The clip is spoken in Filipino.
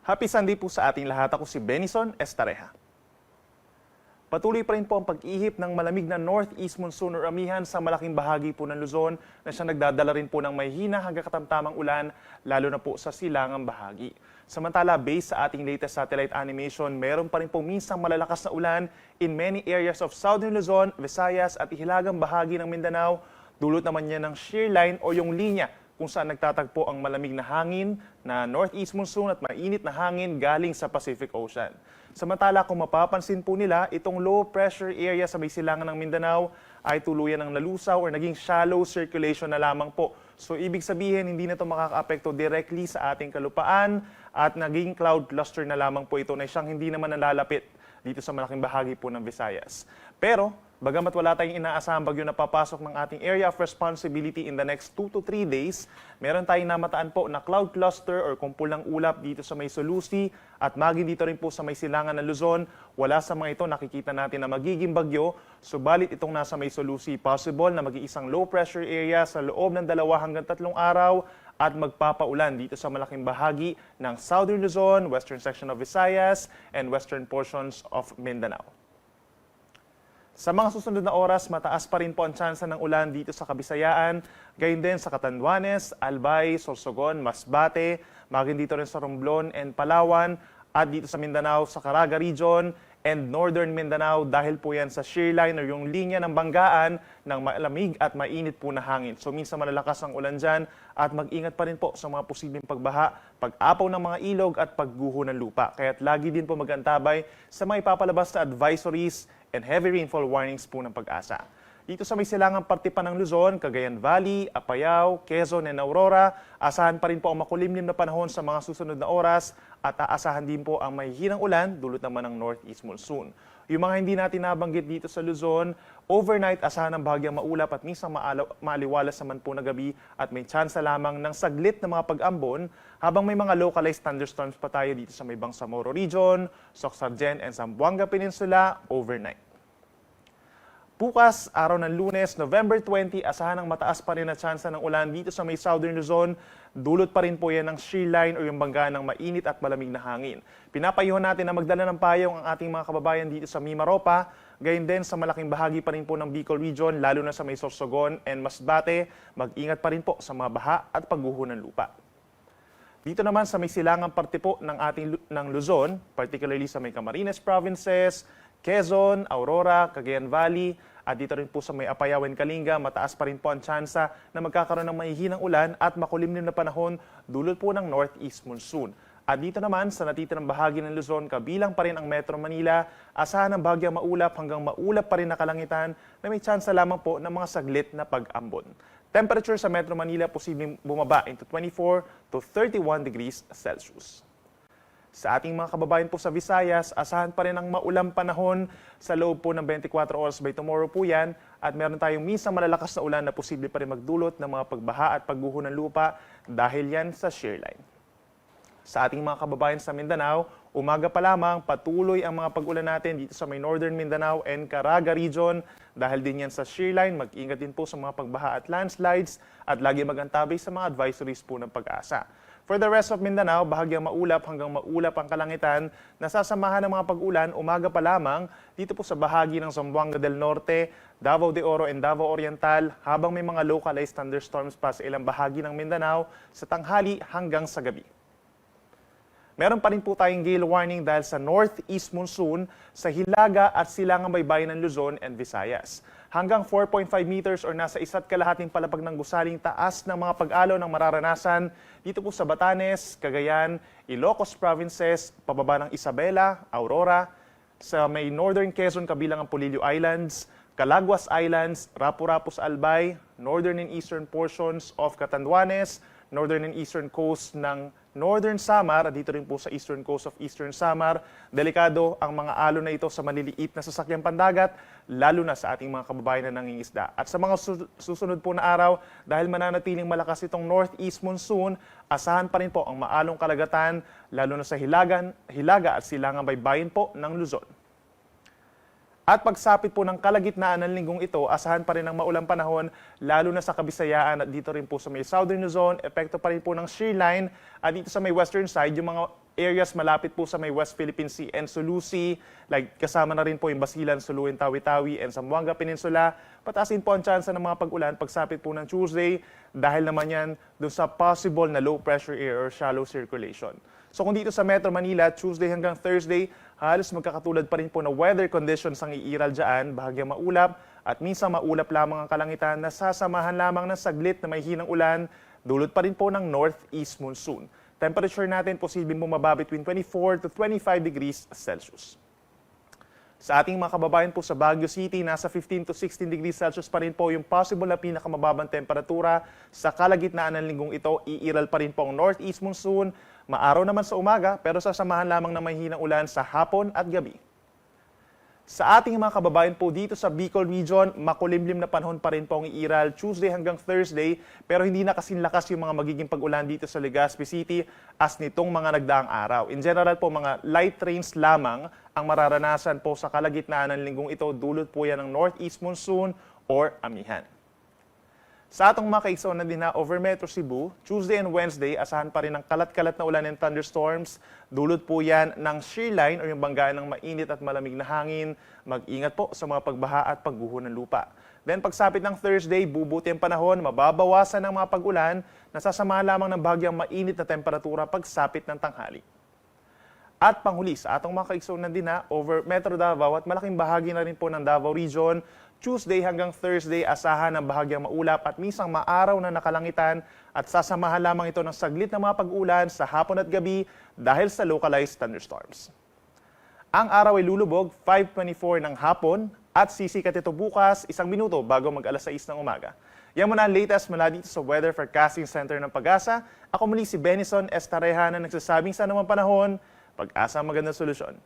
Happy Sunday po sa ating lahat. Ako si Benison Estareja. Patuloy pa rin po ang pag-ihip ng malamig na northeast monsoon or amihan sa malaking bahagi po ng Luzon na siya nagdadala rin po ng mahina hanggang katamtamang ulan, lalo na po sa silangang bahagi. Samantala, based sa ating latest satellite animation, meron pa rin po minsang malalakas na ulan in many areas of southern Luzon, Visayas at hilagang bahagi ng Mindanao. Dulot naman niya ng shear line o yung linya kung saan nagtatagpo ang malamig na hangin na northeast monsoon at mainit na hangin galing sa Pacific Ocean. Samantala, kung mapapansin po nila, itong low pressure area sa may silangan ng Mindanao ay tuluyan ng nalusaw or naging shallow circulation na lamang po. So ibig sabihin, hindi na ito makakaapekto directly sa ating kalupaan at naging cloud cluster na lamang po ito na siyang hindi naman nalalapit dito sa malaking bahagi po ng Visayas. Pero, bagamat wala tayong inaasahang bagyo na papasok ng ating area of responsibility in the next 2 to 3 days, meron tayong namataan po na cloud cluster or kumpul ng ulap dito sa may Solusi at maging dito rin po sa may silangan ng Luzon. Wala sa mga ito nakikita natin na magiging bagyo, subalit itong nasa may Solusi, possible na mag-iisang low pressure area sa loob ng 2 hanggang 3 araw at magpapaulan dito sa malaking bahagi ng Southern Luzon, western section of Visayas, and western portions of Mindanao. Sa mga susunod na oras, mataas pa rin po ang tsansa ng ulan dito sa Kabisayaan, gayon din sa Catanduanes, Albay, Sorsogon, Masbate, maging dito rin sa Romblon and Palawan, at dito sa Mindanao, sa Caraga Region, and Northern Mindanao dahil po yan sa shear line o yung linya ng banggaan ng malamig at mainit po na hangin. So minsan malalakas ang ulan dyan at mag-ingat pa rin po sa mga posibleng pagbaha, pag-apaw ng mga ilog at pagguho ng lupa. Kaya't lagi din po mag-antabay sa mga ipapalabas na advisories and heavy rainfall warnings po ng Pag-asa. Dito sa may silangang parte pa ng Luzon, Cagayan Valley, Apayao, Quezon, and Aurora, asahan pa rin po ang makulimlim na panahon sa mga susunod na oras at aasahan din po ang mahihinang ulan dulot naman ng northeast monsoon. Yung mga hindi natin nabanggit dito sa Luzon, overnight asahan ng bahagyang maulap at minsan maaliwalas naman po na gabi at may tsansa lamang ng saglit na mga pag-ambon habang may mga localized thunderstorms pa tayo dito sa may Bangsamoro Region, Soxargen, and Zamboanga Peninsula overnight. Bukas, araw ng Lunes, November 20, asahan ng mataas pa rin na tsansa ng ulan dito sa may Southern Luzon. Dulot pa rin po yan ng shear line o yung banggaan ng mainit at malamig na hangin. Pinapayuhan natin na magdala ng payong ang ating mga kababayan dito sa Mimaropa, gayon din sa malaking bahagi pa rin po ng Bicol Region, lalo na sa may Sorsogon and Masbate. Mag-ingat pa rin po sa mga baha at pagguho ng lupa. Dito naman sa may silangang parte po ng Luzon, particularly sa may Camarines Provinces, Quezon, Aurora, Cagayan Valley, at dito rin po sa may Apayao and Kalinga, mataas pa rin po ang tsansa na magkakaroon ng mahihinang ulan at makulimlim na panahon dulot po ng northeast monsoon. At dito naman sa natitirang bahagi ng Luzon, kabilang pa rin ang Metro Manila, asahan ng bahagyang maulap hanggang maulap pa rin na kalangitan na may tsansa lamang po ng mga saglit na pag-ambon. Temperature sa Metro Manila posibleng bumaba into 24 to 31 degrees Celsius. Sa ating mga kababayan po sa Visayas, asahan pa rin ang maulang panahon sa loob po ng 24 hours by tomorrow po yan at meron tayong minsan malalakas na ulan na posible pa rin magdulot ng mga pagbaha at pagguho ng lupa dahil yan sa shear line. Sa ating mga kababayan sa Mindanao, umaga pa lamang patuloy ang mga pag-ulan natin dito sa may Northern Mindanao and Caraga Region dahil din yan sa shear line. Mag-ingat din po sa mga pagbaha at landslides at lagi mag-antabay sa mga advisories po ng Pag-asa. For the rest of Mindanao, bahagyang maulap hanggang maulap ang kalangitan, nasasamahan ng mga pag-ulan umaga pa lamang dito po sa bahagi ng Zamboanga del Norte, Davao de Oro and Davao Oriental habang may mga localized thunderstorms pa sa ilang bahagi ng Mindanao sa tanghali hanggang sa gabi. Meron pa rin po tayong gale warning dahil sa northeast monsoon sa Hilaga at Silangang Baybayin ng Luzon and Visayas. Hanggang 4.5 meters or nasa 1.5 palapag ng gusaling taas ng mga pag-alo ng mararanasan dito po sa Batanes, Cagayan, Ilocos Provinces, pababa ng Isabela, Aurora, sa may Northern Quezon kabilang ang Polillo Islands, Calaguas Islands, Rapu-Rapus Albay, northern and eastern portions of Catanduanes, northern and eastern coast ng Northern Samar, at dito rin po sa eastern coast of Eastern Samar. Delikado ang mga alon na ito sa maliliit na sasakyang pandagat, lalo na sa ating mga kababayan na nangingisda. At sa mga susunod po na araw, dahil mananatiling malakas itong northeast monsoon, asahan pa rin po ang maalong kalagatan, lalo na sa Hilaga at Silangang Baybayin po ng Luzon. At pagsapit po ng kalagitnaan ng linggong ito, asahan pa rin ang maulang panahon, lalo na sa Kabisayaan at dito rin po sa may Southern Luzon, epekto pa rin po ng shear line. At dito sa may western side, yung mga areas malapit po sa may West Philippine Sea and Sulu Sea, like kasama na rin po yung Basilan, Sulu, and Tawi-Tawi, and Zamboanga Peninsula. Patasin po ang tsansa ng mga pag-ulan pagsapit po ng Tuesday dahil naman yan doon sa possible na low pressure area or shallow circulation. So kung dito sa Metro Manila, Tuesday hanggang Thursday, halos magkakatulad pa rin po na weather conditions ang iiral dyan, bahagyang maulap at minsan maulap lamang ang kalangitan na sasamahan lamang ng saglit na may hinang ulan, dulot pa rin po ng northeast monsoon. Temperature natin posibleng bumaba between 24 to 25 degrees Celsius. Sa ating mga kababayan po sa Baguio City, nasa 15 to 16 degrees Celsius pa rin po yung possible na pinakamababang temperatura. Sa kalagitnaan ng linggong ito, iiral pa rin po ang northeast monsoon. Maaraw naman sa umaga, pero sasamahan lamang ng mahinang ulan sa hapon at gabi. Sa ating mga kababayan po dito sa Bicol Region, makulimlim na panahon pa rin po ang iiral Tuesday hanggang Thursday, pero hindi na kasing lakas yung mga magiging pag-ulan dito sa Legazpi City as nitong mga nagdaang araw. In general po, mga light rains lamang ang mararanasan po sa kalagitnaan ng linggong ito, dulot po yan ng northeast monsoon or amihan. Sa atong mga kaigsoon din na over Metro Cebu, Tuesday and Wednesday, asahan pa rin ng kalat-kalat na ulan and thunderstorms. Dulot po yan ng shear line o yung banggaan ng mainit at malamig na hangin. Mag-ingat po sa mga pagbaha at pagguho ng lupa. Then pagsapit ng Thursday, bubuti ang panahon, mababawasan ang mga pag-ulan, nasasamahan lamang ng bahagyang mainit na temperatura pagsapit ng tanghali. At panghuli, sa atong mga kaigsoon din na over Metro Davao at malaking bahagi na rin po ng Davao Region, Tuesday hanggang Thursday, asahan ng bahagyang maulap at minsan maaraw na nakalangitan at sasamahan lamang ito ng saglit na mga pag-ulan sa hapon at gabi dahil sa localized thunderstorms. Ang araw ay lulubog 5:24 ng hapon at sisikat ito bukas 1 minuto bago mag-alas 6 ng umaga. Yan muna ang latest mula dito sa Weather Forecasting Center ng Pag-asa. Ako muli si Benison Estareha na nagsasabing sa anumang panahon, Pag-asa ang magandang solusyon.